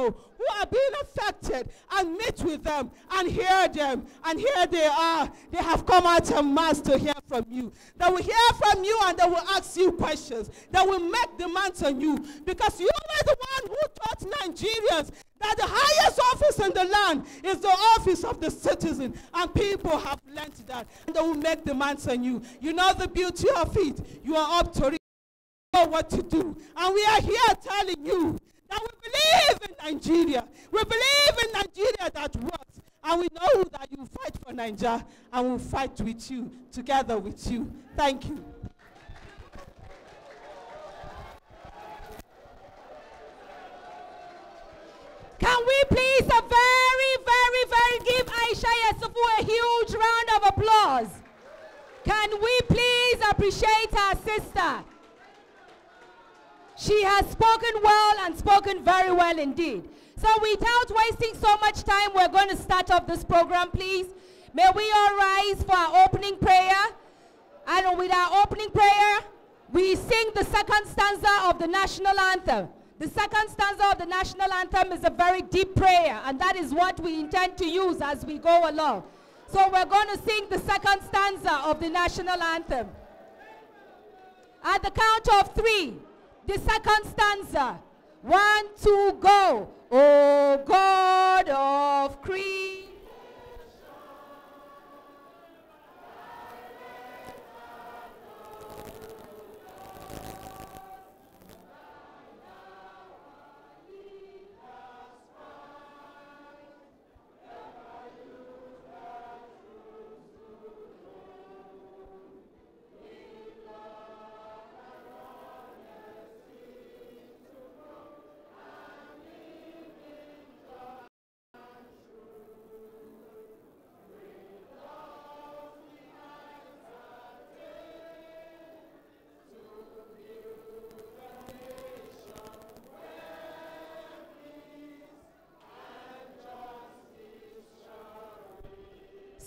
people who are being affected and meet with them and hear them. And here they are. They have come out en masse to hear from you. They will hear from you and they will ask you questions. They will make demands on you because you are the one who taught Nigerians that the highest office in the land is the office of the citizen, and people have learned that, and they will make demands on you. You know the beauty of it. You are up to it. You know what to do, and we are here telling you that we believe in Nigeria. We believe in Nigeria that works, and we know that you fight for Nigeria, and we'll fight with you, together with you. Thank you. Can we please give Aisha Yesufu a huge round of applause? Can we please appreciate our sister? She has spoken well and spoken very well indeed. So without wasting so much time, we're going to start off this program, please. May we all rise for our opening prayer. And with our opening prayer, we sing the second stanza of the national anthem. The second stanza of the national anthem is a very deep prayer, and that is what we intend to use as we go along. So we're going to sing the second stanza of the national anthem. At the count of 3, the second stanza. 1, 2, go. O God of creation.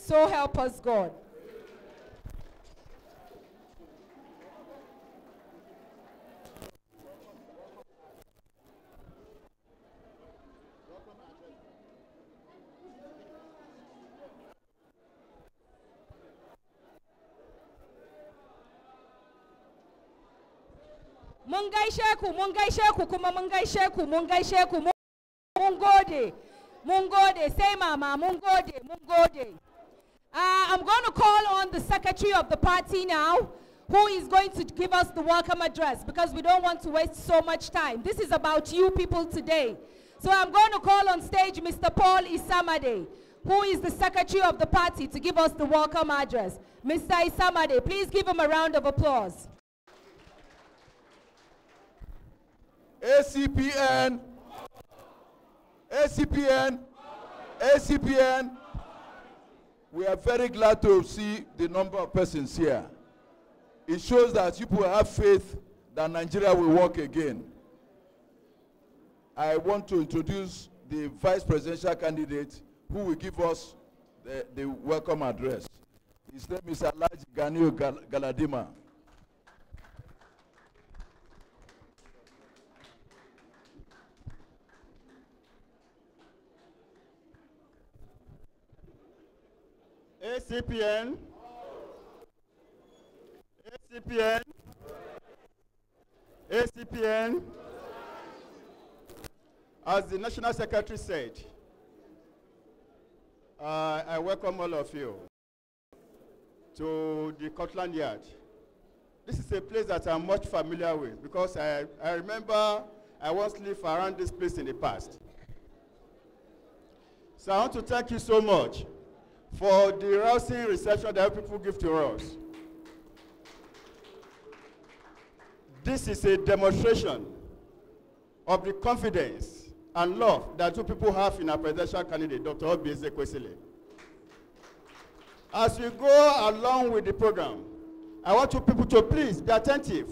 So help us God. Mun gaishe ku kuma mun gaishe ku mun gode say mama mun gode. I'm going to call on the secretary of the party now, who is going to give us the welcome address, because we don't want to waste so much time. This is about you people today. So I'm going to call on stage Mr. Paul Isamade, who is the secretary of the party, to give us the welcome address. Mr. Isamade, please give him a round of applause. Acpn, Acpn, Acpn. We are very glad to see the number of persons here. It shows that people have faith that Nigeria will work again. I want to introduce the vice presidential candidate who will give us the welcome address. His name is Alhaji Galadima. Acpn, Acpn, Acpn. As the National Secretary said, I welcome all of you to the Scotland Yard. This is a place that I'm much familiar with because I remember I once lived around this place in the past. So I want to thank you so much for the rousing reception that people give to us. This is a demonstration of the confidence and love that two people have in our presidential candidate, Dr. Obi Ezekwesili. As we go along with the program, I want you people to please be attentive,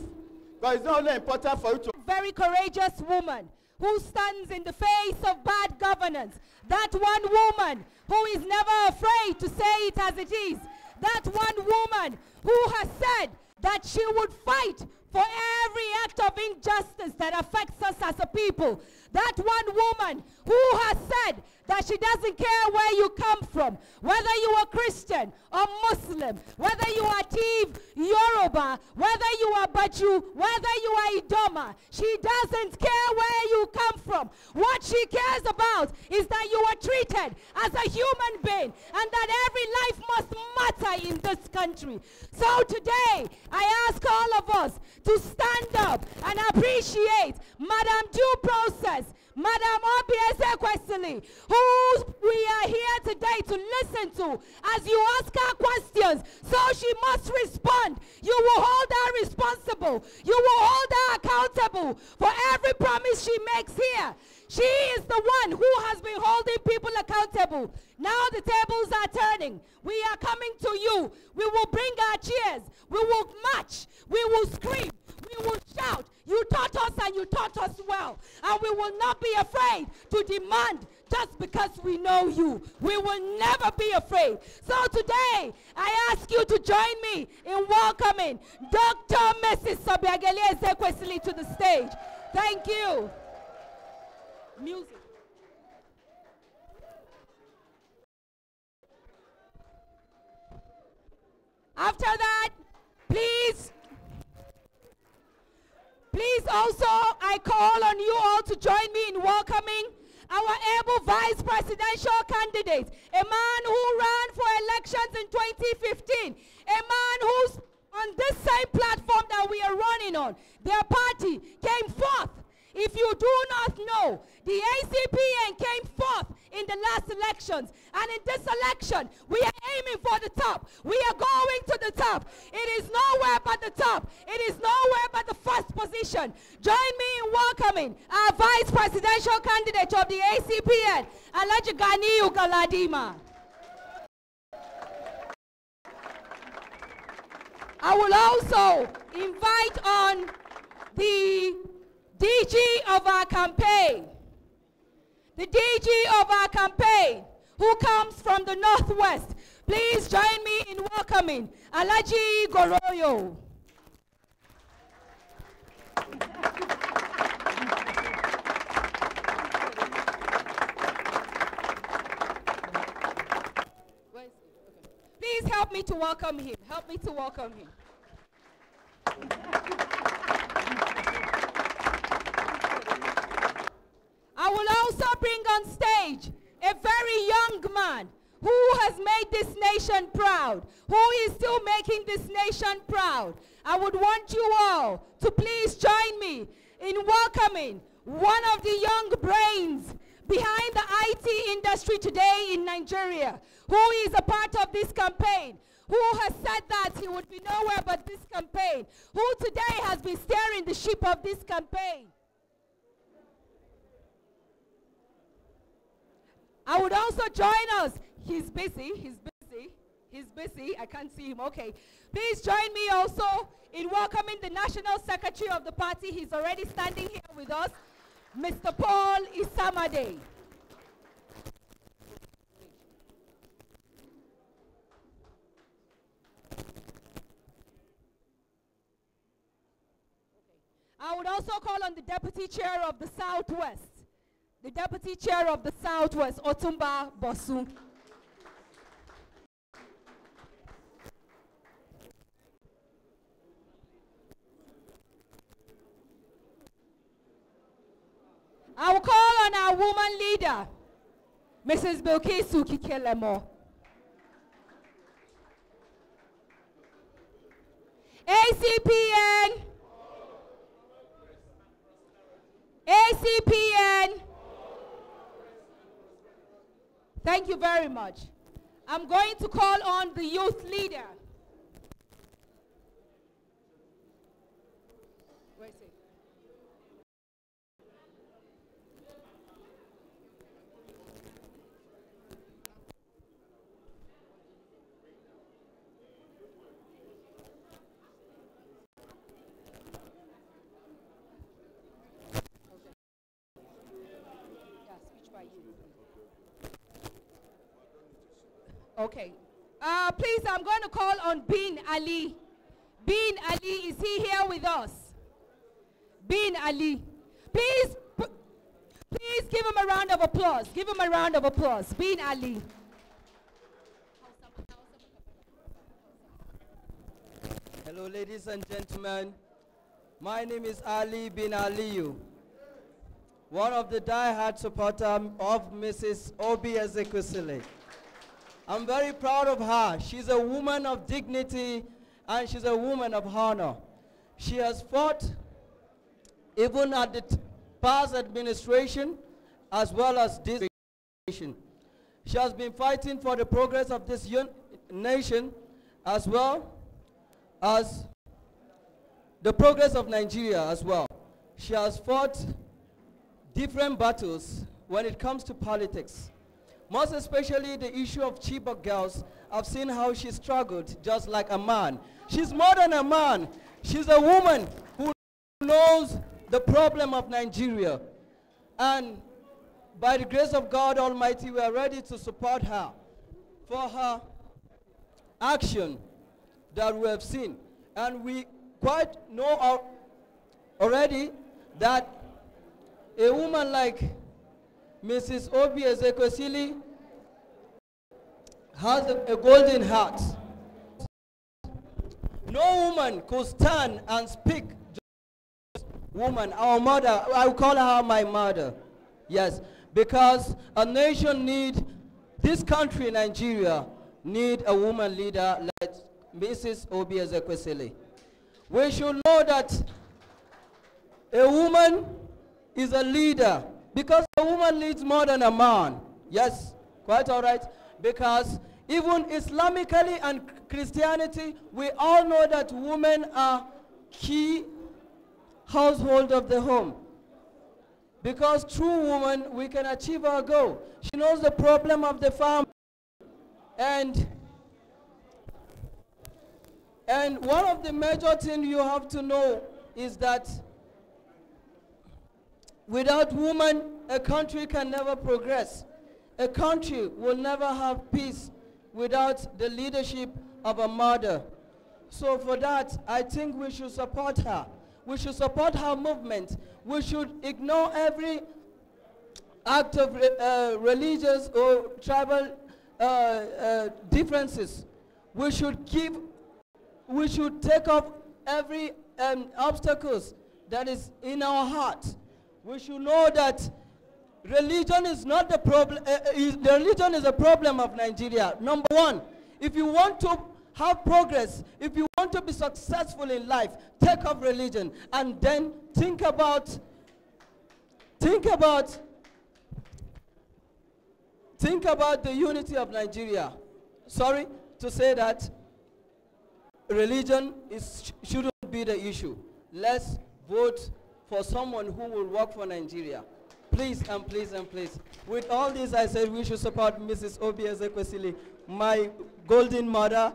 because it's not only important for you to... Very courageous woman who stands in the face of bad governance. That one woman who is never afraid to say it as it is. That one woman who has said that she would fight for every act of injustice that affects us as a people. That one woman who has said that she doesn't care where you come from, whether you are Christian or Muslim, whether you are Tiv, Yoruba, whether you are Baju, whether you are Idoma. She doesn't care where you come from. What she cares about is that you are treated as a human being and that every life must matter in this country. So today, I ask all of us to stand up and appreciate Madam Due Process, Madam Obieze Kwesili, who we are here today to listen to. As you ask her questions, so she must respond. You will hold her responsible. You will hold her accountable for every promise she makes here. She is the one who has been holding people accountable. Now the tables are turning. We are coming to you. We will bring our cheers. We will march. We will scream. We will shout. You taught us and you taught us well. And we will not be afraid to demand just because we know you. We will never be afraid. So today, I ask you to join me in welcoming Dr. Mrs. Sobiageli Ezekwesili to the stage. Thank you. Music. After that, please also, I call on you all to join me in welcoming our able vice presidential candidate, a man who ran for elections in 2015, a man who's on this same platform that we are running on. Their party came forth. If you do not know, the Acpn came forth in the last elections. And in this election, we are aiming for the top. We are going to the top. It is nowhere but the top. It is nowhere but the first position. Join me in welcoming our vice presidential candidate of the Acpn, Alhaji Ganiyu Galadima. I will also invite on the DG of our campaign, the DG of our campaign, who comes from the Northwest. Please join me in welcoming Alhaji Goroyo. Please help me to welcome him. Help me to welcome him. I will also bring on stage a very young man who has made this nation proud, who is still making this nation proud. I would want you all to please join me in welcoming one of the young brains behind the IT industry today in Nigeria, who is a part of this campaign, who has said that he would be nowhere but this campaign, who today has been steering the ship of this campaign. I would also join us. He's busy. I can't see him. Okay. Please join me also in welcoming the National Secretary of the party. He's already standing here with us, Mr. Paul Isamade. I would also call on the Deputy Chair of the Southwest. The Deputy Chair of the Southwest, Otumba Bosu. I will call on our woman leader, Mrs. Bilkisu Kikelemo. Acpn. Acpn. Thank you very much. I'm going to call on the youth leader. Where is he? Okay. Please, I'm going to call on Bin Ali. Bin Ali, is he here with us? bin Ali. Please give him a round of applause. Give him a round of applause. Bin Ali. Hello, ladies and gentlemen. My name is Ali bin Aliyu, one of the die-hard supporters of Mrs. Obi Ezekwesili. I'm very proud of her. She's a woman of dignity and she's a woman of honor. She has fought even at the past administration as well as this administration. She has been fighting for the progress of this nation as well as the progress of Nigeria as well. She has fought different battles when it comes to politics. Most especially the issue of Chibok girls. I've seen how she struggled just like a man. She's more than a man. She's a woman who knows the problem of Nigeria. And by the grace of God Almighty, we are ready to support her for her action that we have seen. And we quite know already that a woman like Mrs. Obi Ezekwesili has a golden heart. No woman could stand and speak just woman, our mother. I will call her my mother. Yes, because a nation need, this country, Nigeria, need a woman leader like Mrs. Obi Ezekwesili. We should know that a woman is a leader because a woman leads more than a man. Yes, quite all right. Because even Islamically and Christianity, we all know that women are key household of the home. Because through woman, we can achieve our goal. She knows the problem of the family. And one of the major things you have to know is that without women, a country can never progress. A country will never have peace without the leadership of a mother. So for that, I think we should support her. We should support her movement. We should ignore every act of religious or tribal differences. We should take off every obstacles that is in our heart. We should know that religion is not the problem. Religion is a problem of Nigeria. Number one, if you want to have progress, if you want to be successful in life, take off religion and then think about the unity of Nigeria. Sorry to say that religion shouldn't be the issue. Let's vote for someone who will work for Nigeria. Please and please and please. With all this, I said we should support Mrs. Obi Ezekwesili, my golden mother.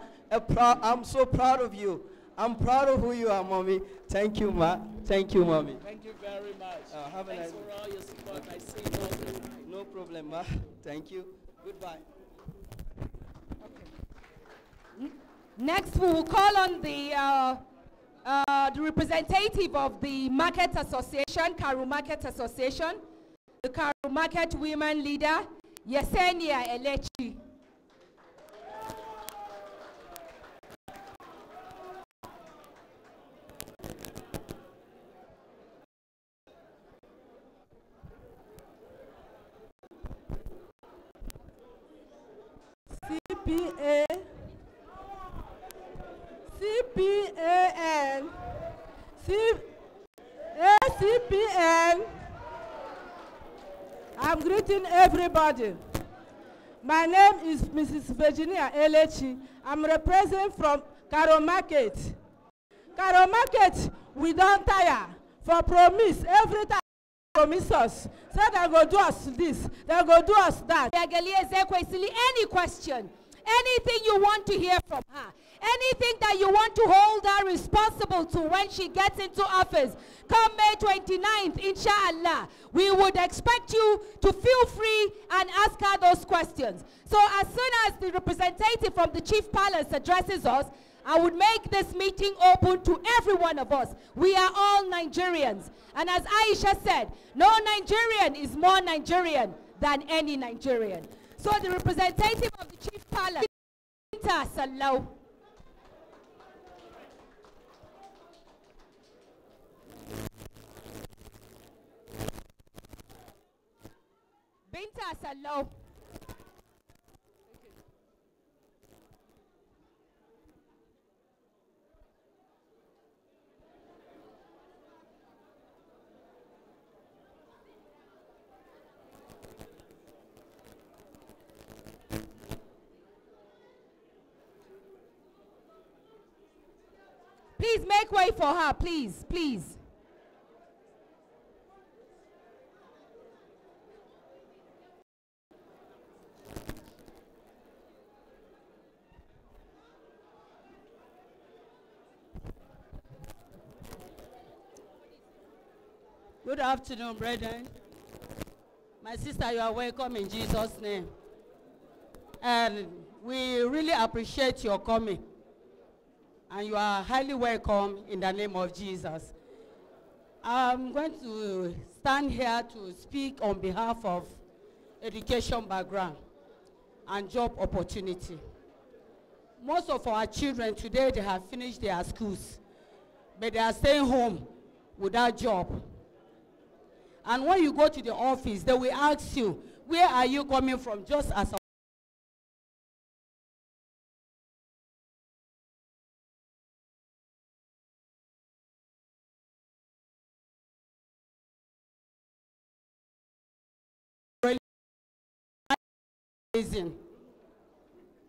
I'm so proud of you. I'm proud of who you are, Mommy. Thank you, Ma. Thank you, Mommy. Thank you very much. Thanks for all your support. I see you all the time. No problem, Ma. Thank you. Goodbye. Okay. Next, we will call on the representative of the Market Association, Karu Market Association, the Karu Market Women Leader, Yesenia Elechi. Acpn. I'm greeting everybody. My name is Mrs. Virginia Elechi. I'm representing from Karo Market. Karo Market, we don't tire for promise. Every time promise us. Say they go do us this, they go do us that. Any question, anything you want to hear from her, anything that you want to hold her responsible to when she gets into office, come May 29th, inshallah, we would expect you to feel free and ask her those questions. So as soon as the representative from the Chief Palace addresses us, I would make this meeting open to every one of us. We are all Nigerians. And as Aisha said, no Nigerian is more Nigerian than any Nigerian. So the representative of the Chief Parliament, Binta Sallau. Binta Sallau. Please make way for her, please, please. Good afternoon, brethren. My sister, you are welcome in Jesus' name. And we really appreciate your coming. And you are highly welcome in the name of Jesus. I'm going to stand here to speak on behalf of education background and job opportunity. Most of our children today, they have finished their schools, but they are staying home without job. And when you go to the office, they will ask you, where are you coming from? Just as a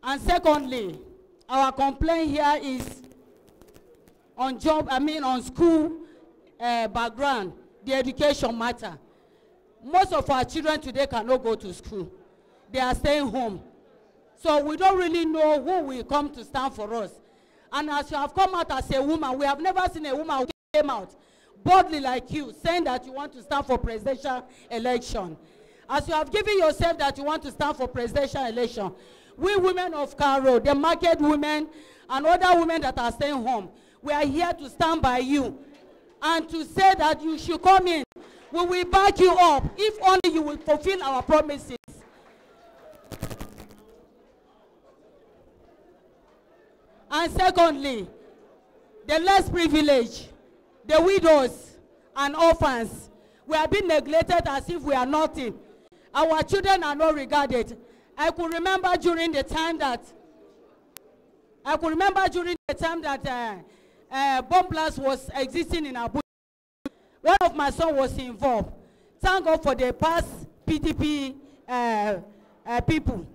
and secondly, our complaint here is on on school background, the education matter. Most of our children today cannot go to school. They are staying home. So we don't really know who will come to stand for us. And as you have come out as a woman, we have never seen a woman who came out boldly like you, saying that you want to stand for presidential election. As you have given yourself that you want to stand for presidential election, we women of Cairo, the market women, and other women that are staying home, we are here to stand by you and to say that you should come in. We will back you up if only you will fulfill our promises. And secondly, the less privileged, the widows and orphans, we are being neglected as if we are nothing. Our children are not regarded. I could remember during the time that bomb blast was existing in Abuja. One of my sons was involved. Thank God for the past PDP people.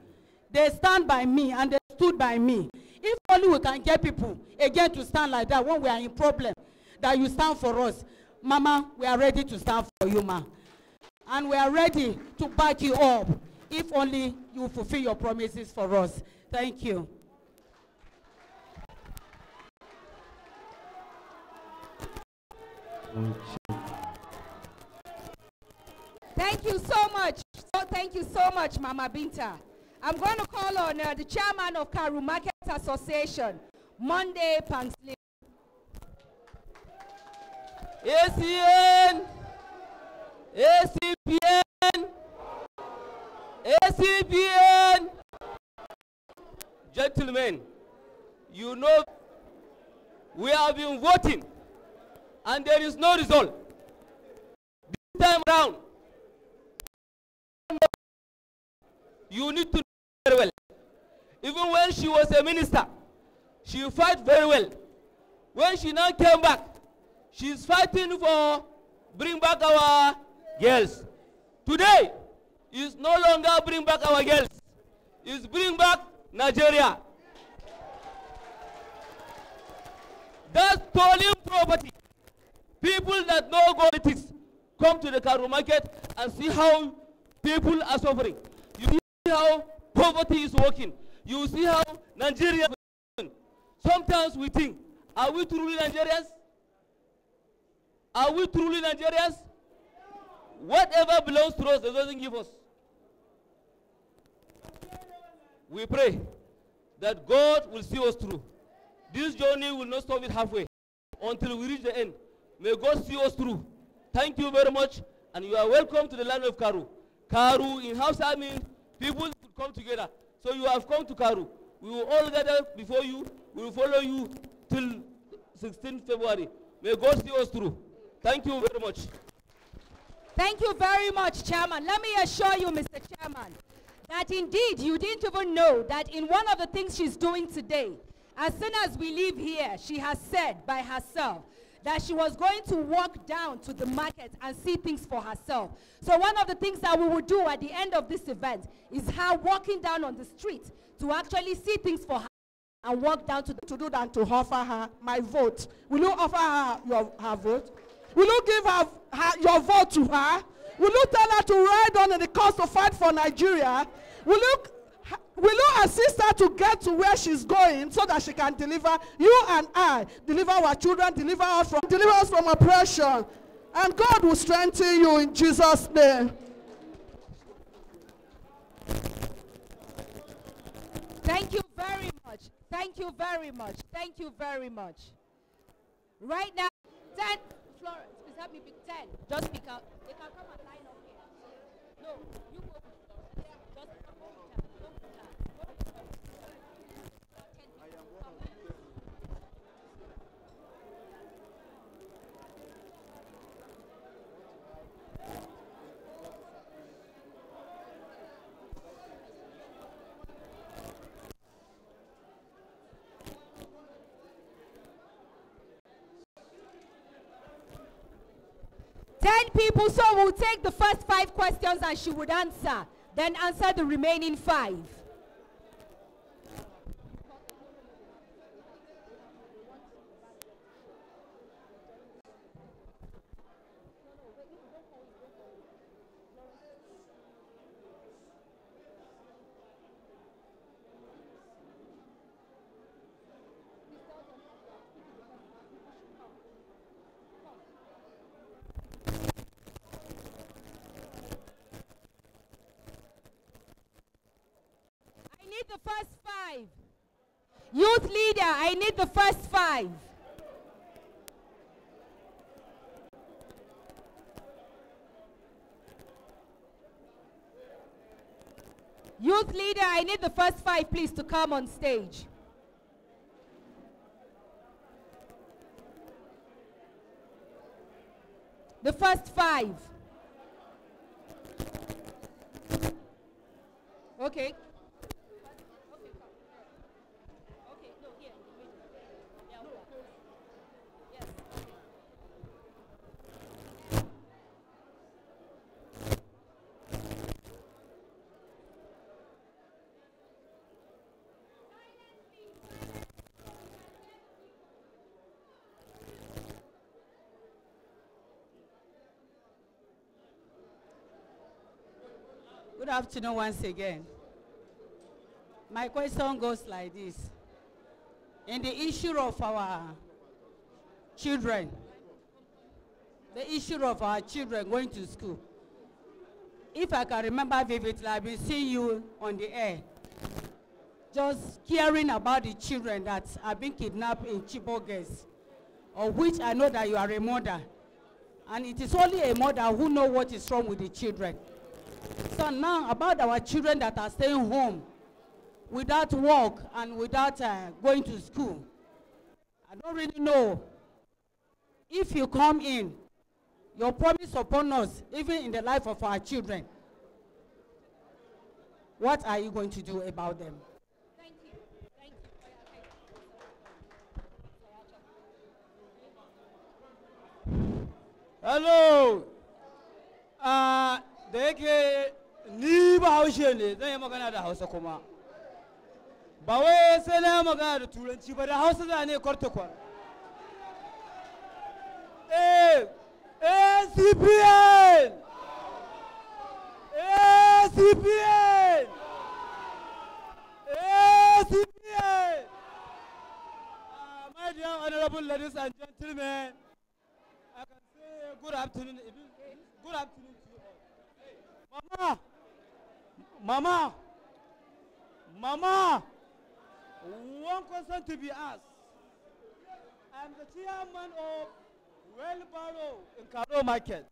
They stand by me and they stood by me. If only we can get people again to stand like that when we are in problem, that you stand for us. Mama, we are ready to stand for you, ma. And we are ready to back you up if only you fulfill your promises for us. Thank you. Thank you so much. Thank you so much, Mama Binta. I'm going to call on the chairman of Karu Market Association, Monday Pangsley. ACN, ACPN, ACPN. Gentlemen, you know we have been voting and there is no result. This time around, you need to know very well. Even when she was a minister, she fought very well. When she now came back, she's fighting for bring back our girls. Today is no longer bring back our girls. It's bring back Nigeria. That's stolen property. People that know politics come to the Karu market and see how people are suffering. You see how poverty is working. You see how Nigeria is working. Sometimes we think, are we truly Nigerians? Are we truly Nigerians? Whatever belongs to us, it doesn't give us. We pray that God will see us through. This journey will not stop it halfway until we reach the end. May God see us through. Thank you very much, and you are welcome to the land of Karu. Karu in Hausa means people could come together. So you have come to Karu. We will all gather before you. We will follow you till 16th February. May God see us through. Thank you very much. Thank you very much, Chairman. Let me assure you, Mr. Chairman, that indeed you didn't even know that in one of the things she's doing today, as soon as we leave here, she has said by herself that she was going to walk down to the market and see things for herself. So one of the things that we will do at the end of this event is her walking down on the street to actually see things for her and walk down to do than to offer her my vote. Will you offer her her vote? Will you give her your vote to her? Will you tell her to ride on in the cause to fight for Nigeria? Will you assist her to get to where she's going so that she can deliver you and I, deliver our children, deliver us from oppression? And God will strengthen you in Jesus' name. Thank you very much. Thank you very much. Thank you very much. Right now, 10, Florence, please help me pick 10. Just pick out. They can come and line up here. No, you go with Florence. Just go with her. Go with her. Go with her. 10 people. Come. 10 people, so we'll take the first 5 questions and she would answer, then answer the remaining 5. The first 5. Youth leader, I need the first 5. Youth leader, I need the first 5, please, to come on stage. The first 5. Okay. Good afternoon once again. My question goes like this. In the issue of our children, going to school, if I can remember vividly, I've been seeing you on the air, just caring about the children that have been kidnapped in Chibok girls, of which I know that you are a mother. And it is only a mother who knows what is wrong with the children. So now about our children that are staying home without work and without going to school. I don't really know if you come in, your promise upon us, even in the life of our children, what are you going to do about them? Thank you. Thank you. Hello. Da yake ni ba haushe ne zan yi magana da Hausa kuma. Ba wai sai na magana da Turanci ba da Hausa za ne kwartakwar. Acpn! Acpn! Acpn! My dear honorable ladies and gentlemen, I can say good afternoon. Good afternoon to you all. Mama, one question to be asked. I am the chairman of Wheelbarrow in Karo Market.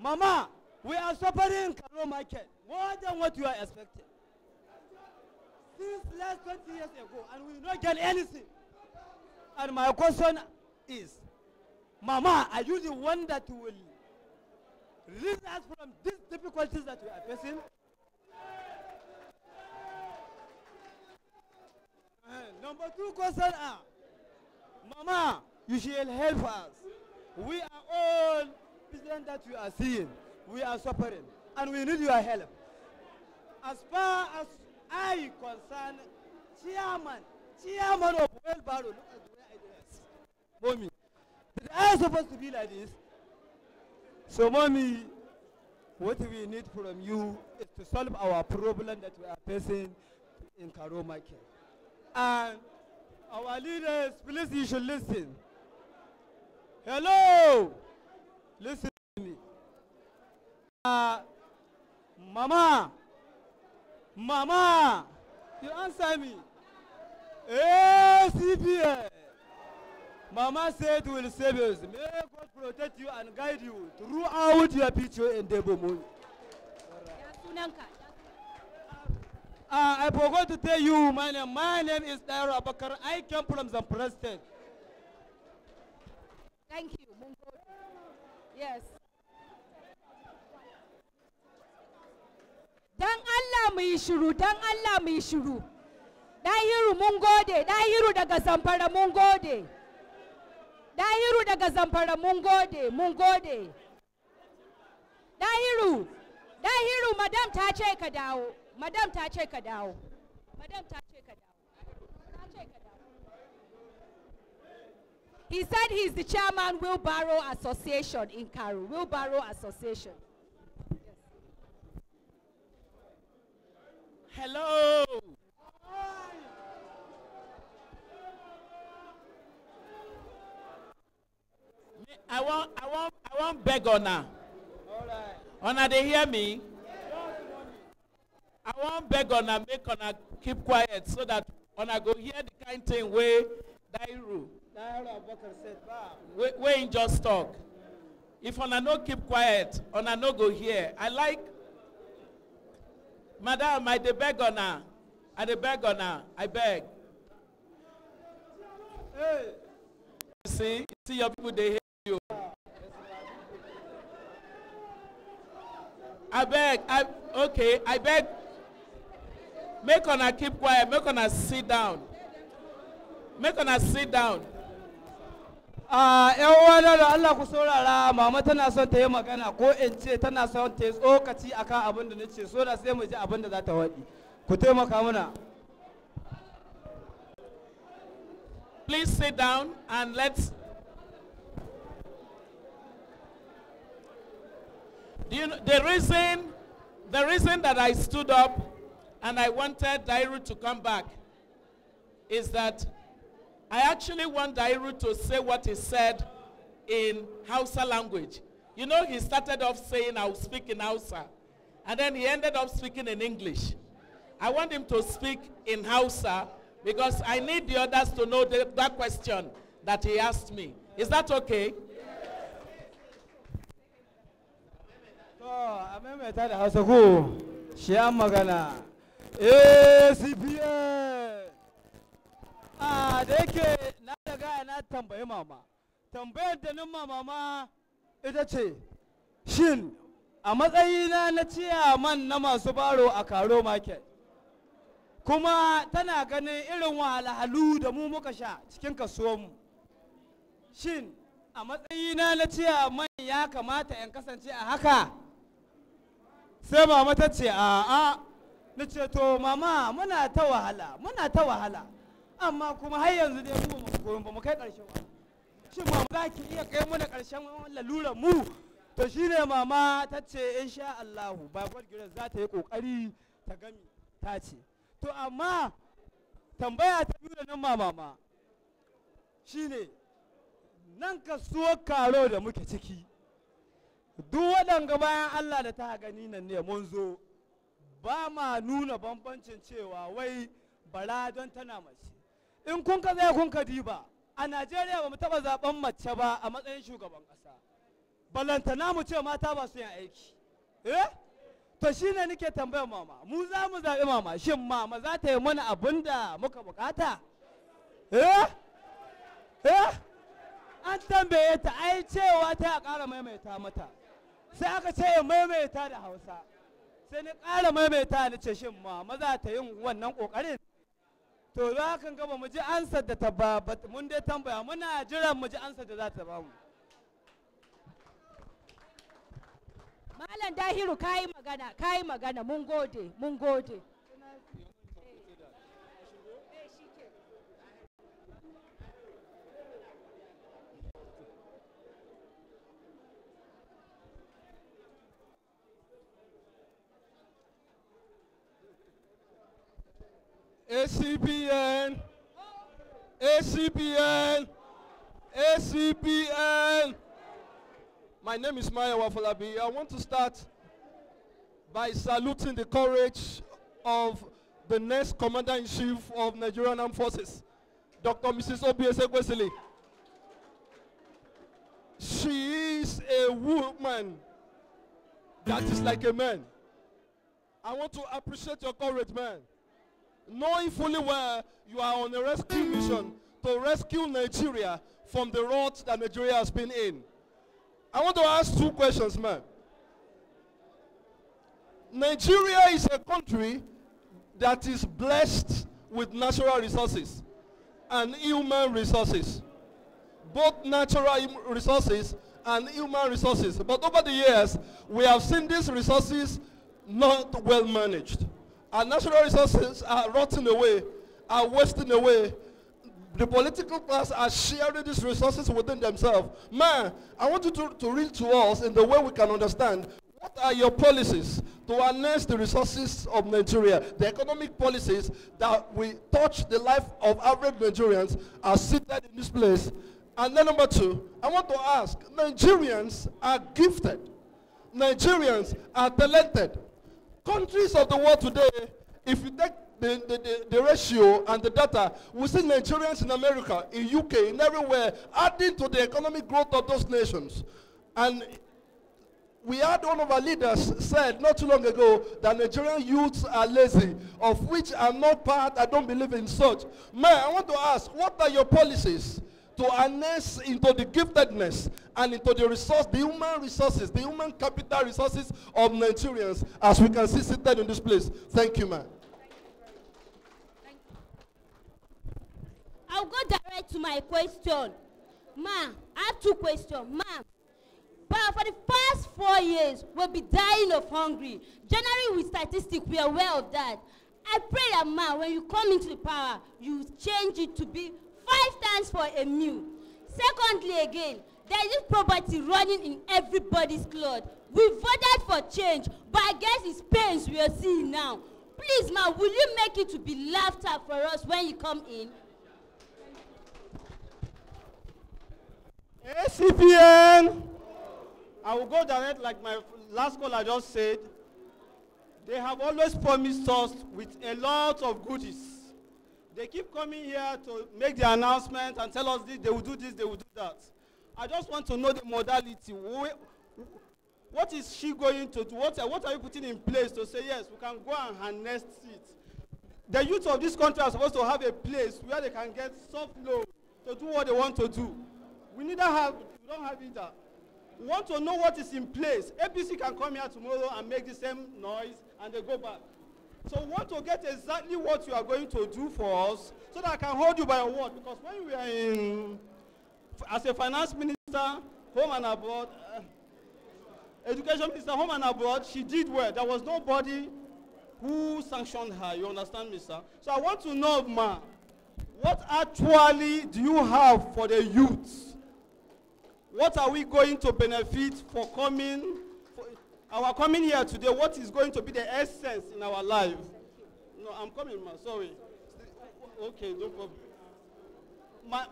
Mama, we are suffering in Karo Market more than what you are expecting. Since last 20 years ago, and we not get anything. And my question is, Mama, are you the one that will release us from these difficulties that we are facing? Number two question are, Mama, you should help us. We are all business that you are seeing. We are suffering, and we need your help. As far as I concern, chairman of Wheelbarrow, look at the way I dress. Mommy, did I supposed to be like this? So, Mommy, what we need from you is to solve our problem that we are facing in Karo Market. And our leaders, please, you should listen. Hello, listen to me. Mama, you answer me. Acpn. Mama said we will save us. May God protect you and guide you throughout your future endeavor. I forgot to tell you my name. My name is Dairo Abakar. I came from Zamfara State. Thank you, Mungo. Yes. Dan Allah mu yi shiru, dan Allah mu yi shiru. Dahiru mun gode, Dahiru daga Zamfara mun gode. Dahiru daga Zamfara mun gode, mun gode. Dahiru, madam ta ce ka dawo. Madam ta ce ka dawo. Madam ta ce ka dawo. Ta ce ka dawo. He said he's the chairman Wheelbarrow Association in Karu. Wheelbarrow Association. Hello. I want beg Ona. Ona, they hear me? I want beg Ona, make Ona keep quiet so that Ona go hear the kind thing where Dairo where just talk. If Ona no keep quiet, Ona no go hear. I like, Madam, I de beg Ona. I de beg Ona. I beg. Hey. See your people, they hear you. I beg, I beg. Make Ona keep quiet, make Ona sit down. Make Ona sit down. ‘Yan uwana da Allah ku saurara, mama tana son ta yi magana ko in ce tana son ta yi tsokaci akan abin da nace, so da sai mu ji abin da za ta waɗi. Ku taimaka mana. Please sit down and let's. Do you know, the reason that I stood up and I wanted Dairo to come back is that I actually want Dairo to say what he said in Hausa language. You know, he started off saying, I'll speak in Hausa. And then he ended up speaking in English. I want him to speak in Hausa because I need the others to know that question that he asked me. Is that okay? A maimaita da Hausa ko shi an magana. Acpn. Da yake na daga na tambayi mama. Tambayar da nan mama ita ce, shin a matsayina na ciyaman na masu baro a Karo Market, kuma tana ganin irin wahalhalu da mu muka sha cikin kasuwanmu. Shin a matsayina na ciyaman ya kamata in kasance a haka? Sai mama ta ce a'a. Na ce to mama muna ta wahala amma kuma har yanzu dai ba mu kai ƙarshen ba. Shin mama za ki iya kai mana ƙarshen lalurar mu? To shine mama ta ce insha Allahu ba gwargirar za ta yi ƙoƙari ta gami ta ce. To amma tambaya ta biyu da nan mama shine nan kasuwar Karo da muke ciki. Duk waɗanga bayan Allah da ta gani nan ne mun zo ba ma nuna bambancin cewa wai bara don tana mace. in kun ka zai kun ka diba a Najeriya ba mu taba zaben mace ba a matsayin shugaban kasa balantana mu ce mata ba su yin aiki to shine nake tambayar mama mu za mu zaɓi mama shin mama za ta yi mana abin da muka bukata an tambaye ta ai cewa ta ƙara maimaita mata sai aka ce ya maimaita da Hausa sai ni ƙara maimaita ni ce shin mama za ta yin wannan ƙoƙarin to za kan gaba mu ji ansar da ta ba mun dai tambaya muna jiran mu ji ansar da za ta ba mu. Malam Dahiru kayi magana mun gode mun gode. Acpn, Acpn, Acpn. My name is Maya Wafalabi. I want to start by saluting the courage of the next Commander-in-Chief of Nigerian Armed Forces, Dr. Mrs. Obi Ezekwesili. She is a woman that is like a man. I want to appreciate your courage, man. Knowing fully well you are on a rescue mission to rescue Nigeria from the rot that Nigeria has been in. I want to ask two questions, man. Nigeria is a country that is blessed with natural resources and human resources. Both natural resources and human resources. But over the years, we have seen these resources not well managed. Our natural resources are rotting away, are wasting away. The political class are sharing these resources within themselves. Man, I want you to read to us in the way we can understand what are your policies to harness the resources of Nigeria, the economic policies that will touch the life of average Nigerians are seated in this place. And then number two, I want to ask, Nigerians are gifted. Nigerians are talented. Countries of the world today, if you take the ratio and the data, we see Nigerians in America, in UK, in everywhere, adding to the economic growth of those nations. And we had one of our leaders said not too long ago that Nigerian youths are lazy, of which I'm not part, I don't believe in such. Man, I want to ask, what are your policies to harness into the giftedness and into the resource, the human resources, the human capital resources of Nigerians, as we can see seated in this place? Thank you, man. I'll go direct to my question. Ma, I have two questions. Ma, but for the past 4 years, we'll be dying of hunger. Generally, with statistics, we are aware of that. I pray that, ma, when you come into the power, you change it to be 5 times for a meal. Secondly, again, there is poverty running in everybody's cloth. We voted for change, but I guess it's pains we are seeing now. Please, ma, will you make it to be laughed at for us when you come in? Acpn, I will go direct like my last call I just said. They have always promised us with a lot of goodies. They keep coming here to make the announcement and tell us this, they will do this, they will do that. I just want to know the modality. What is she going to do? What are you putting in place to say, yes, we can go and harness it? The youth of this country are supposed to have a place where they can get soft loan to do what they want to do. We don't have it. We want to know what is in place. APC can come here tomorrow and make the same noise and they go back. So we want to get exactly what you are going to do for us so that I can hold you by your word. Because when we are in, as a finance minister, home and abroad, education minister, home and abroad, she did well. There was nobody who sanctioned her. You understand me, sir? So I want to know, ma, what actually do you have for the youth? What are we going to benefit for coming? Our coming here today, what is going to be the essence in our life? No, I'm coming, man, sorry. Okay, no problem.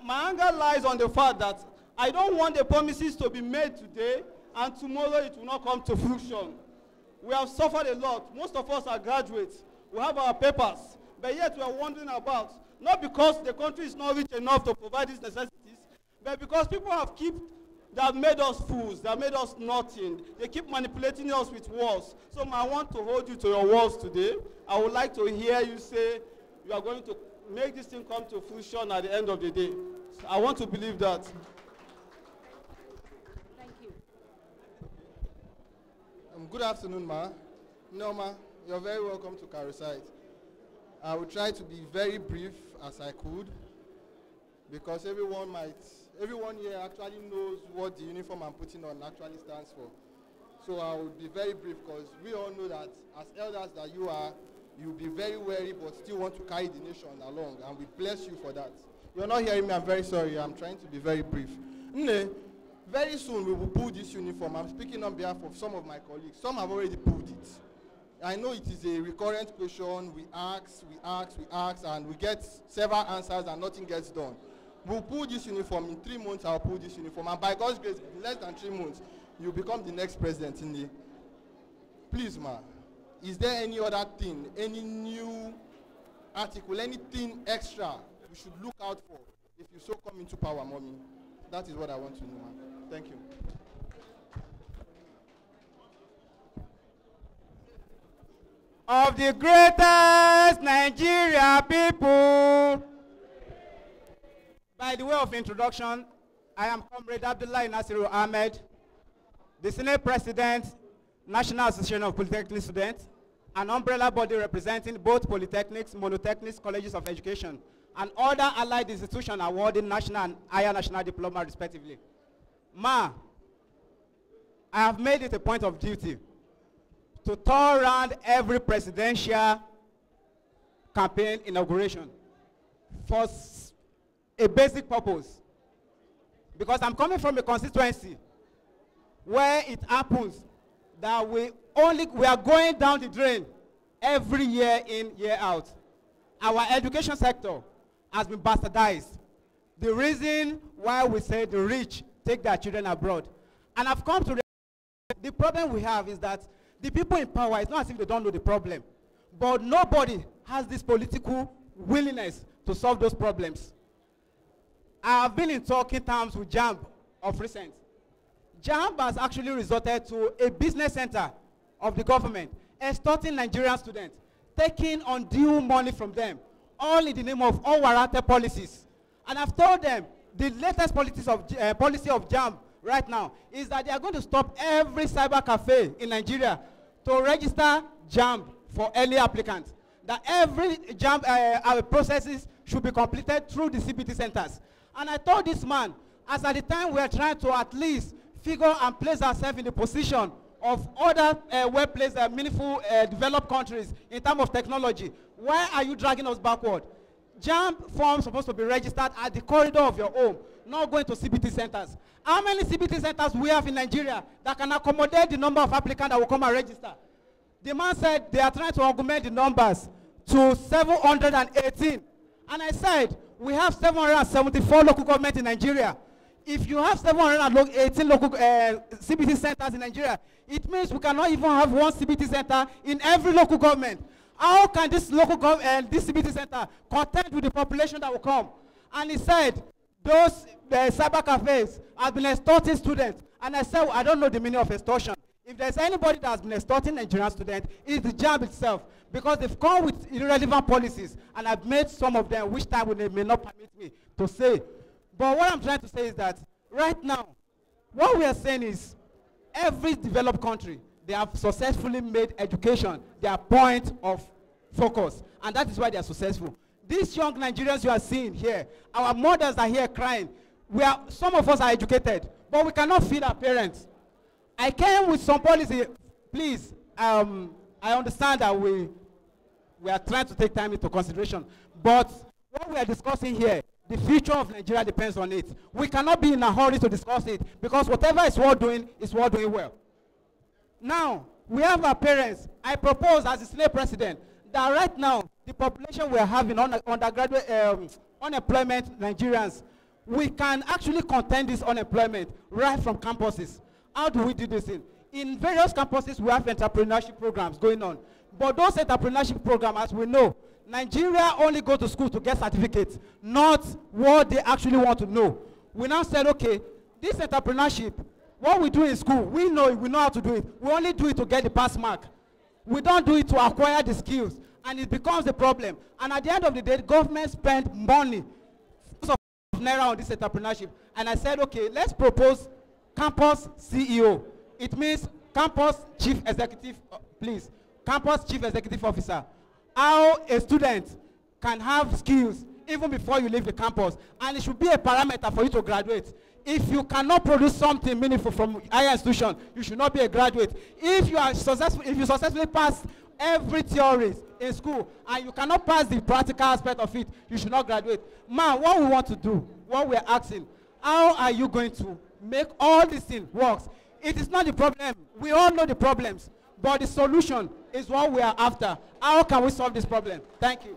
My anger lies on the fact that I don't want the promises to be made today and tomorrow it will not come to fruition. We have suffered a lot. Most of us are graduates. We have our papers, but yet we are wondering about Not because the country is not rich enough to provide these necessities, but because people have made us fools, they have made us nothing. They keep manipulating us with words. So I want to hold you to your words today. I would like to hear you say you are going to make this thing come to fruition at the end of the day. I want to believe that. Thank you. Good afternoon, Ma. No, Ma, you're very welcome to Karosite. I will try to be very brief as I could, because everyone here actually knows what the uniform I'm putting on actually stands for. So I will be very brief, because we all know that as elders that you are, you'll be very wary but still want to carry the nation along, and we bless you for that. You're not hearing me, I'm very sorry. I'm trying to be very brief. Very soon we will pull this uniform. I'm speaking on behalf of some of my colleagues. Some have already pulled it. I know it is a recurrent question. We ask, and we get several answers and nothing gets done. We'll pull this uniform. In 3 months, I'll pull this uniform. And by God's grace, in less than 3 months, you'll become the next president. Please, Ma, is there any other thing, any new article, anything extra we should look out for if you so come into power, Mommy? That is what I want to know, Ma. Thank you. Of the greatest Nigeria people. By the way of introduction, I am Comrade Abdullah Nasiru Ahmed, the Senate President, National Association of Polytechnic Students, an umbrella body representing both polytechnics, monotechnics, colleges of education, and other allied institutions awarding national and higher national diploma respectively. Ma, I have made it a point of duty to tour around every presidential campaign inauguration for a basic purpose. Because I'm coming from a constituency where it happens that we are going down the drain every year in, year out. Our education sector has been bastardized. The reason why we say the rich take their children abroad. And I've come to realize the problem we have is that the people in power, it's not as if they don't know the problem, but nobody has this political willingness to solve those problems. I have been in talking terms with JAMB of recent. JAMB has actually resorted to a business center of the government, extorting Nigerian students, taking undue money from them, all in the name of unwarranted policies. And I've told them the latest policy of JAMB right now is that they are going to stop every cyber cafe in Nigeria to register JAMB for early applicants. That every JAMB processes should be completed through the CBT centers. And I told this man, as at the time we are trying to at least figure and place ourselves in the position of other well-placed, meaningful, developed countries in terms of technology, why are you dragging us backward? JAMB forms supposed to be registered at the corridor of your home, not going to CBT centers. How many CBT centers we have in Nigeria that can accommodate the number of applicants that will come and register? The man said they are trying to augment the numbers to 718. And I said, we have 774 local governments in Nigeria. If you have 718 local CBT centers in Nigeria, it means we cannot even have one CBT center in every local government. How can this local this CBT center contend with the population that will come? And he said, those cyber cafes have been extorting students. And I said, I don't know the meaning of extortion. If there's anybody that has been extorting Nigerian students, it's the JAMB itself. Because they've come with irrelevant policies. And I've made some of them, which time they may not permit me to say. But what I'm trying to say is that right now, what we are saying is every developed country, they have successfully made education their point of focus. And that is why they are successful. These young Nigerians you are seeing here, our mothers are here crying. Some of us are educated, but we cannot feed our parents. I came with some policy. Please, I understand that we are trying to take time into consideration. But what we are discussing here, the future of Nigeria depends on it. We cannot be in a hurry to discuss it, because whatever is worth doing is worth doing well. Now, we have our parents. I propose as the Senate President that right now, the population we are having undergraduate unemployment Nigerians, we can actually contain this unemployment right from campuses. How do we do this? In various campuses, we have entrepreneurship programs going on. But those entrepreneurship programs, as we know, Nigeria only go to school to get certificates, not what they actually want to know. We now said, okay, this entrepreneurship, what we do in school, we know it, we know how to do it. We only do it to get the pass mark. We don't do it to acquire the skills, and it becomes a problem. And at the end of the day, the government spent money of naira on this entrepreneurship. And I said, okay, let's propose campus CEO. It means campus chief executive, please, campus chief executive officer. How a student can have skills even before you leave the campus, and it should be a parameter for you to graduate. If you cannot produce something meaningful from higher institution, you should not be a graduate. If you are successful, if you successfully pass every theory in school and you cannot pass the practical aspect of it, you should not graduate. Man, what we want to do, what we are asking, how are you going to make all these things work? It is not the problem. We all know the problems, but the solution is what we are after. How can we solve this problem? Thank you.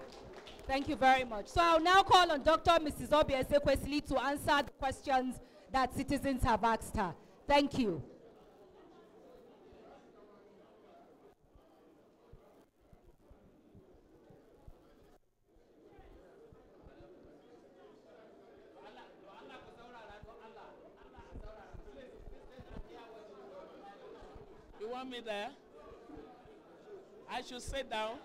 Thank you very much. So I'll now call on Dr. Mrs. Obi-Ezekwesili to answer the questions that citizens have asked her. Thank you. You want me there? I should sit down.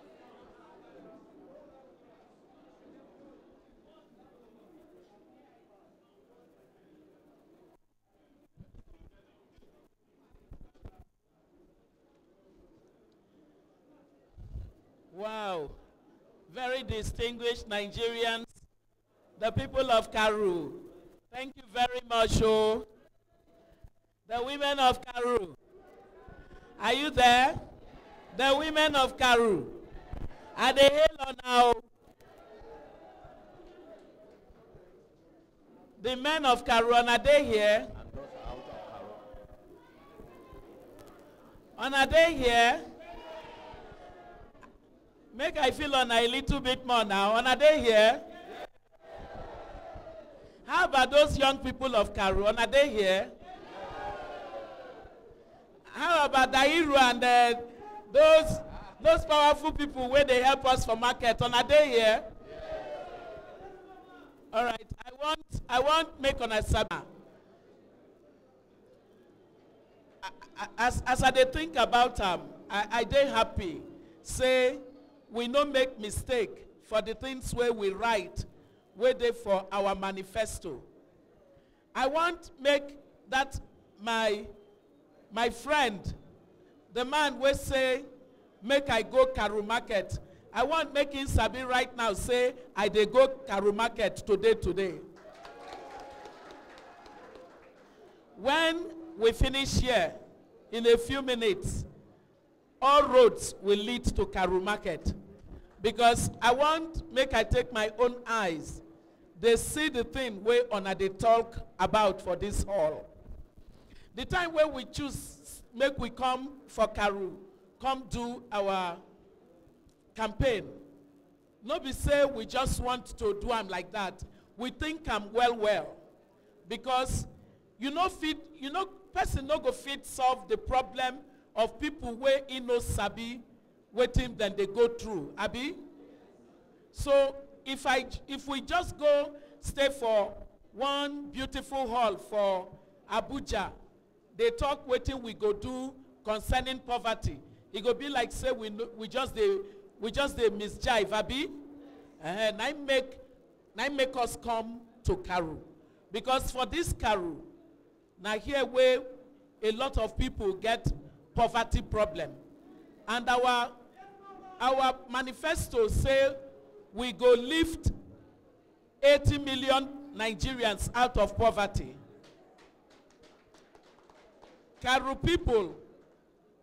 Wow, very distinguished Nigerians, the people of Karu. Thank you very much, oh. The women of Karu. Are you there? The women of Karu. Are they here now? The men of Karu, are they here? Are they here? Make I feel on a little bit more now. Are they here? How about those young people of Karu? Are they here? How about Dairu and those powerful people where they help us for market? Are they here? All right. I want make on a sabah. As I think about I dey happy. Say we no make mistake for the things where we write, where they for our manifesto. I want make that my friend, the man will say, make I go Karu market. I want make him sabi right now say, I dey go Karu market today. When we finish here, in a few minutes, all roads will lead to Karu market. Because I want make I take my own eyes. They see the thing where honor they talk about for this hall. The time where we choose, make we come for Karu, come do our campaign. No be say we just want to do them like that. We think well. Because person no go fit solve the problem of people where in no sabi waiting then they go through. Abi? So if we just go stay for one beautiful hall for Abuja, they talk waiting we go do concerning poverty. It go be like say we just they misjive, Abi? Now make us come to Karu. Because for this Karu, now here where a lot of people get poverty problem. And our manifesto say we go lift 80 million Nigerians out of poverty. Karu people,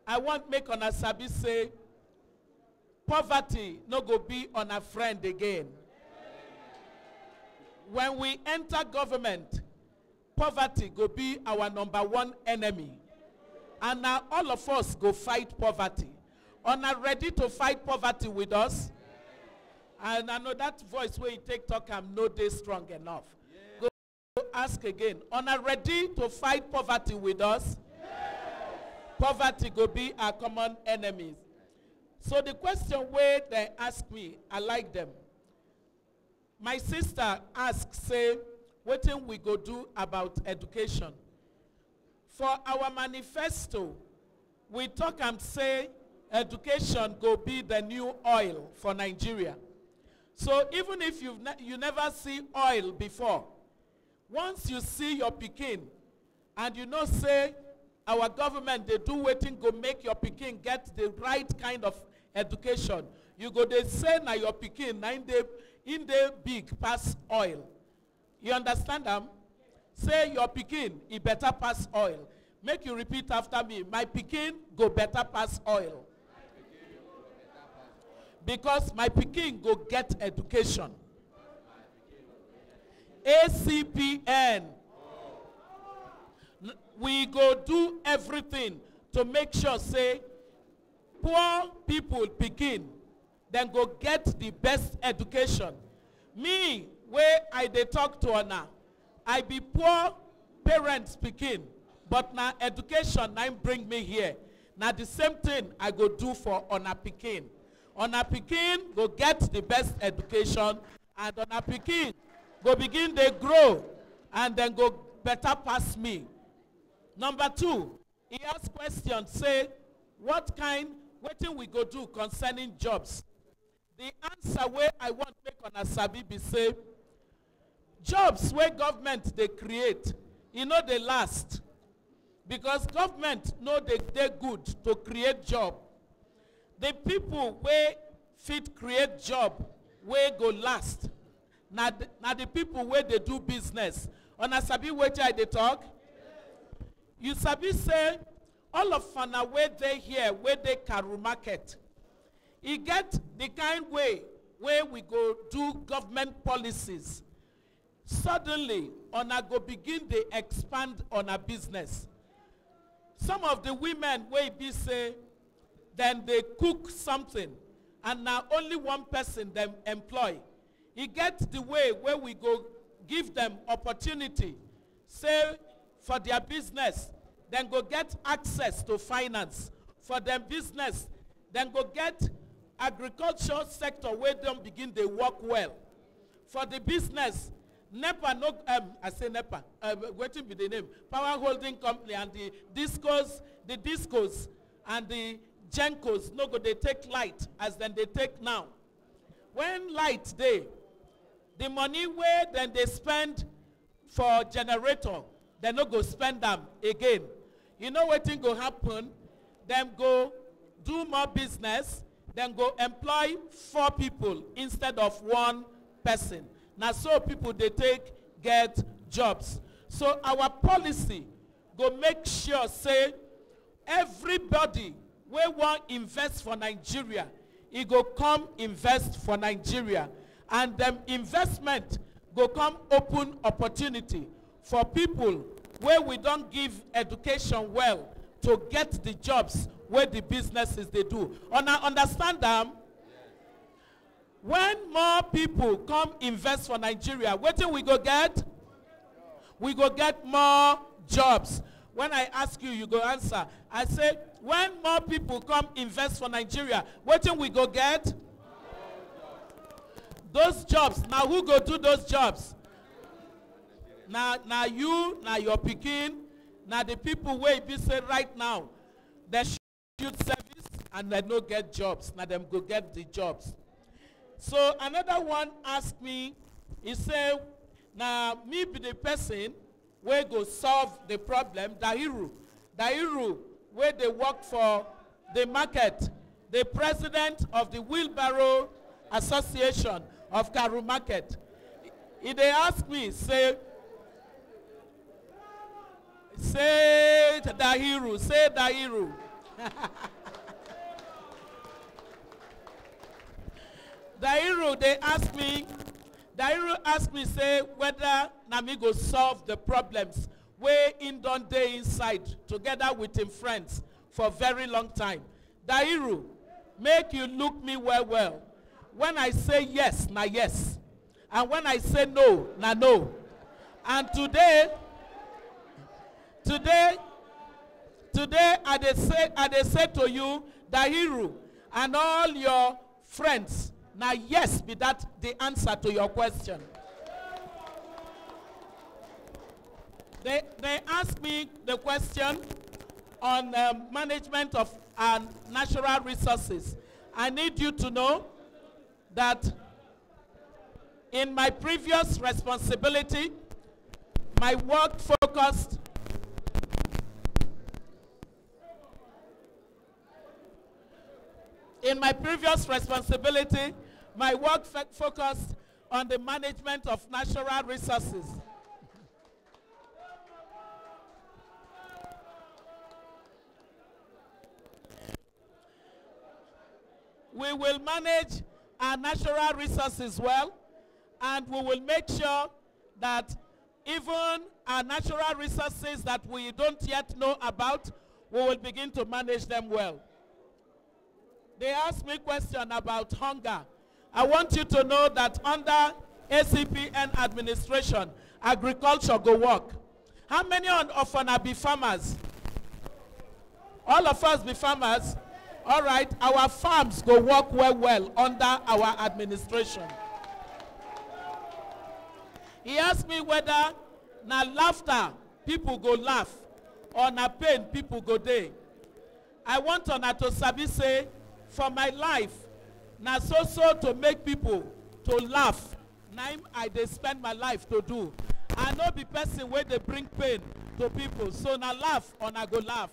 I want make on a sabi say poverty no go be on a friend again. When we enter government, poverty go be our #1 enemy. And now all of us go fight poverty. Are ready to fight poverty with us? And I know that voice where you take talk, I'm no day strong enough. Yeah. Go ask again. Are ready to fight poverty with us? Yes. Poverty go be our common enemies. So the question where they ask me, I like them. My sister asked, say, what thing we go do about education? For our manifesto, we talk and say education go be the new oil for Nigeria. So even if you never see oil before, once you see your pikin and you know say our government they do waiting go make your pikin get the right kind of education, you go they say na your pikin na in the big pass oil. You understand them? Say your pikin it better pass oil. Make you repeat after me. My pikin go better pass oil. Because my pikin go get education. Acpn. We go do everything to make sure say poor people pikin then go get the best education. Me where I dey talk to Ona, I be poor parents pikin, but now education now bring me here. Now the same thing I go do for Ona pikin. Ona pikin go get the best education, and Ona pikin go begin they grow and then go better pass me. Number 2, he asked questions, say, what thing we go do concerning jobs? The answer where I want make on a sabi be say, jobs where government they create, you know they last. Because government know they're good to create job. The people where fit create job, where go last. Now the people where they do business. On a sabi where they talk, you sabi say, all of fana where they here, where they carry market. You get the kind way where we go do government policies. Suddenly, on a go begin they expand on a business. Some of the women where be say, then they cook something, and now only one person them employ. You get the way where we go give them opportunity, say for their business, then go get access to finance. For their business, then go get agriculture sector where them begin they work well. For the business, NEPA, no, I say NEPA, waiting be the name, Power Holding Company and the discos and the Gencos, no go they take light as then they take now. When light day, the money where then they spend for generator, they no go spend them again. You know what thing go happen? Them go do more business, then go employ 4 people instead of 1 person. Now so people they get jobs. So our policy go make sure say everybody we want invest for Nigeria, it go come invest for Nigeria. And them investment go come open opportunity for people where we don't give education well to get the jobs where the businesses they do. Understand them? When more people come invest for Nigeria, what do we go get? We go get more jobs. When I ask you, you go answer. I say, when more people come invest for Nigeria, what do we go get? Those jobs. Now who go do those jobs? Now you, now your pikin, now the people where be say right now, they shoot service and they no get jobs. Now them go get the jobs. So another one asked me, he said, now me be the person where go solve the problem, Dahiru, where they work for the market, the president of the Wheelbarrow Association of Karu Market. They ask me, say Dahiru. Dahiru, Dahiru asked me, say, whether Nami go solve the problems where in done day inside together with him friends for a very long time. Dahiru, make you look me well. When I say yes, na yes. And when I say no, na no. And today, I say to you, Dahiru, and all your friends. Now, yes, be that the answer to your question. They asked me the question on management of natural resources. I need you to know that in my previous responsibility, my work focused focused on the management of natural resources. We will manage our natural resources well, and we will make sure that even our natural resources that we don't yet know about, we will begin to manage them well. They asked me a question about hunger. I want you to know that under Acpn administration, agriculture go work. How many of us be farmers? All of us be farmers. All right, our farms go work well under our administration. He asked me whether na laughter people go laugh or na pain people go day. I want una to sabi say, for my life, na so to make people to laugh. Na I dey spend my life to do. I no be person where they bring pain to people. So na laugh or na go laugh.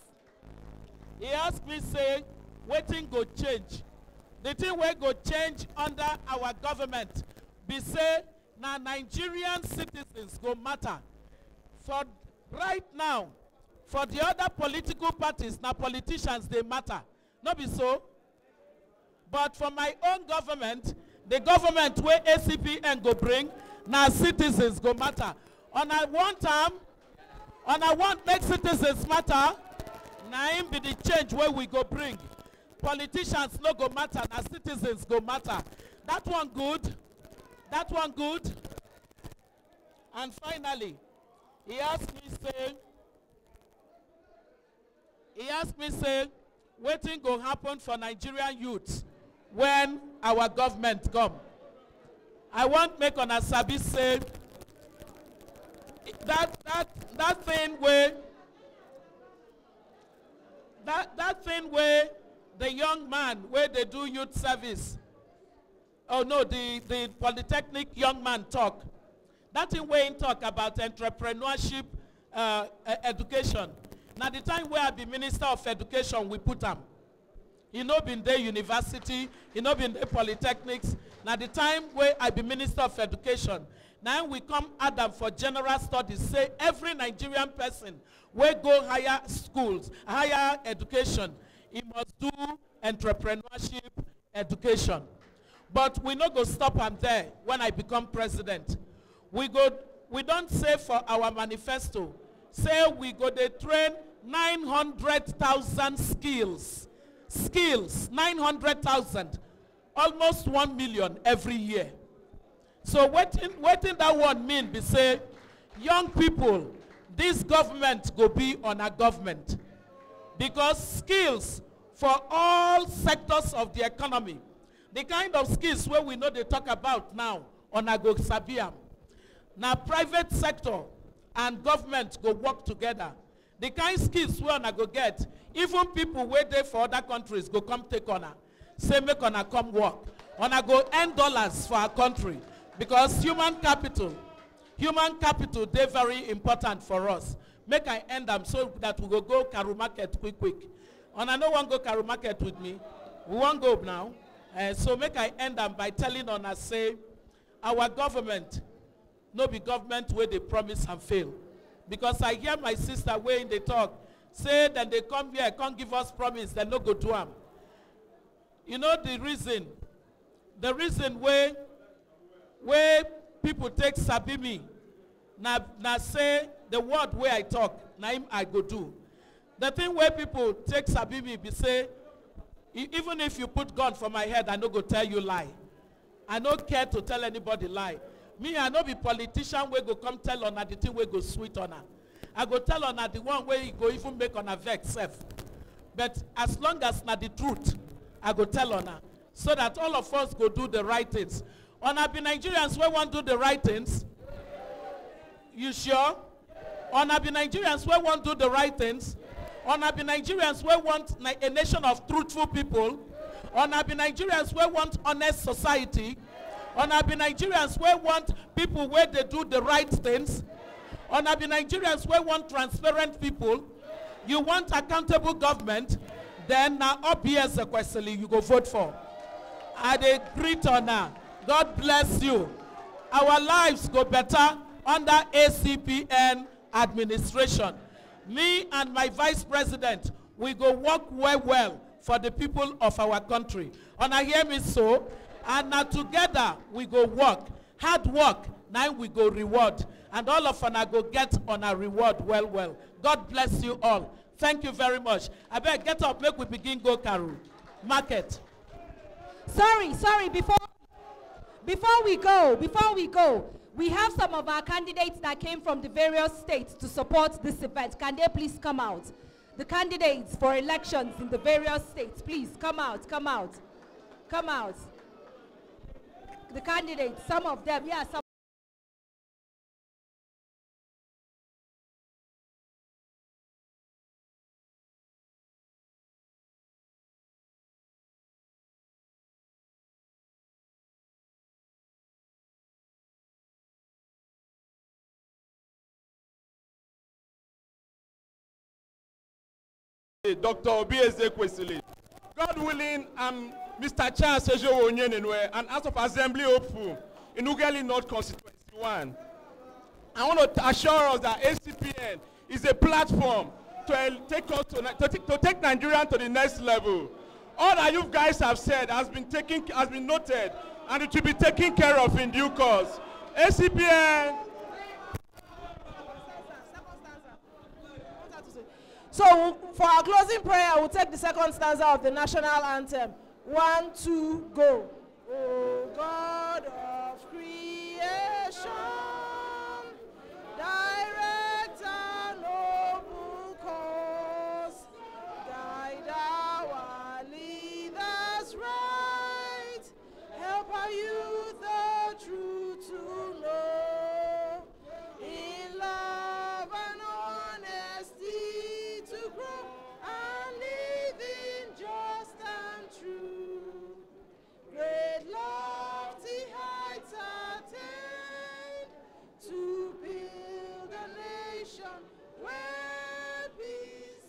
He asked me say, wetin go change? The thing wey go change under our government be say, na Nigerian citizens go matter. For right now, for the other political parties, na politicians they matter. No be so? But for my own government, the government where Acpn go bring, na citizens go matter. On I want time, on I want make citizens matter, na him be the change where we go bring. Politicians no go matter, na citizens go matter. That one good. That one good. And finally, he asked me say, wetin go happen for Nigerian youths when our government come. I want make una sabi say that thing where the young man where they do youth service. Oh no, the polytechnic young man talk. That thing where he talk about entrepreneurship education. Now the time where I be Minister of Education, we put him. He no been there university, he no been there polytechnics. Now the time where I be Minister of Education, now we come Adam for general studies, say every Nigerian person where go higher schools, higher education, he must do entrepreneurship education. But we no go stop him there when I become president. We don't say for our manifesto, say we go to train 900,000 skills. Skills, 900,000. Almost 1 million every year. So what that one mean be say, young people, this government go be on a government. Because skills for all sectors of the economy, the kind of skills where we know they talk about now on a go sabiam. Now private sector and government go work together. The kind of skills where on a go get, even people where they for other countries go come take on her. Say make on a come work. On a go earn dollars for our country. Because human capital, they very important for us. Make I end them so that we go Karu Market quick. And I no one go Karu Market with me. We won't go now. So make I end them by telling on us say, our government, no be government where they promise and fail. Because I hear my sister where in the talk, say that they come here, can't give us promise, they no go do them. You know the reason where people take Sabimi, na say the word where I talk, na him I go do. The thing where people take Sabimi be say, even if you put gun for my head, I no go tell you lie. I no care to tell anybody lie. Me, I no be politician where go come tell on the thing where go sweet on her. I go tell on the one where he go even make on a vex self. But as long as na the truth, I go tell Ona, so that all of us go do the right things. Ona be Nigerians we want to do the right things? You sure? Ona be Nigerians we want to do the right things? Ona be Nigerians we want a nation of truthful people? Ona be Nigerians we want honest society? Ona be Nigerians we want people where they do the right things? Ona be Nigerians we want transparent people? You want accountable government? Then now obvious question you go vote for. I dey greet Ona. God bless you. Our lives go better under Acpn administration. Me and my vice president, we go work well for the people of our country. Una hear me so? And now together we go work. Hard work, now we go reward. And all of us go get on a reward well. God bless you all. Thank you very much. I better get up, make we begin go Karu. Market. Sorry, before we go, we have some of our candidates that came from the various states to support this event. Can they please come out? The candidates for elections in the various states, please come out. The candidates, some of them, yeah, some. Dr. Obieze Kwesili. God willing, I'm Mr. Charles Sejo Onyenenwe, and House of Assembly hopeful in Ughelli North Constituency 1. I want to assure us that Acpn is a platform to take Nigeria to the next level. All that you guys have said has been noted, and it will be taken care of in due course. Acpn. So for our closing prayer, we'll take the second stanza of the national anthem. 1, 2, go. O God of creation, direct our noble cause, guide our leaders right, help our youth the truth to know, in love and honesty to grow and live in just and true. Great lofty heights attained to build a nation where peace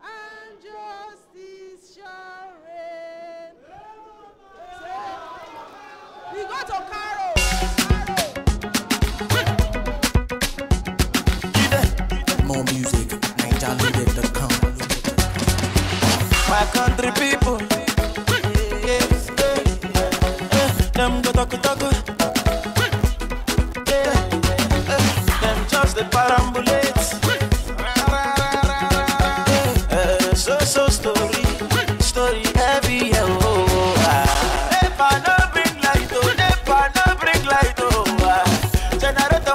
and justice shall reign. We go to Carol. More music, NigerLive.com. My country people, them go talk, them just the parambulate. So story heavy, never no bring light, generator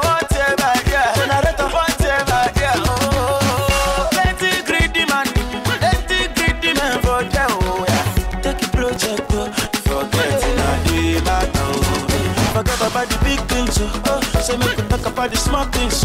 whatever, plenty greedy man for them, take a project, forget about the big things, say make we talk about the small things,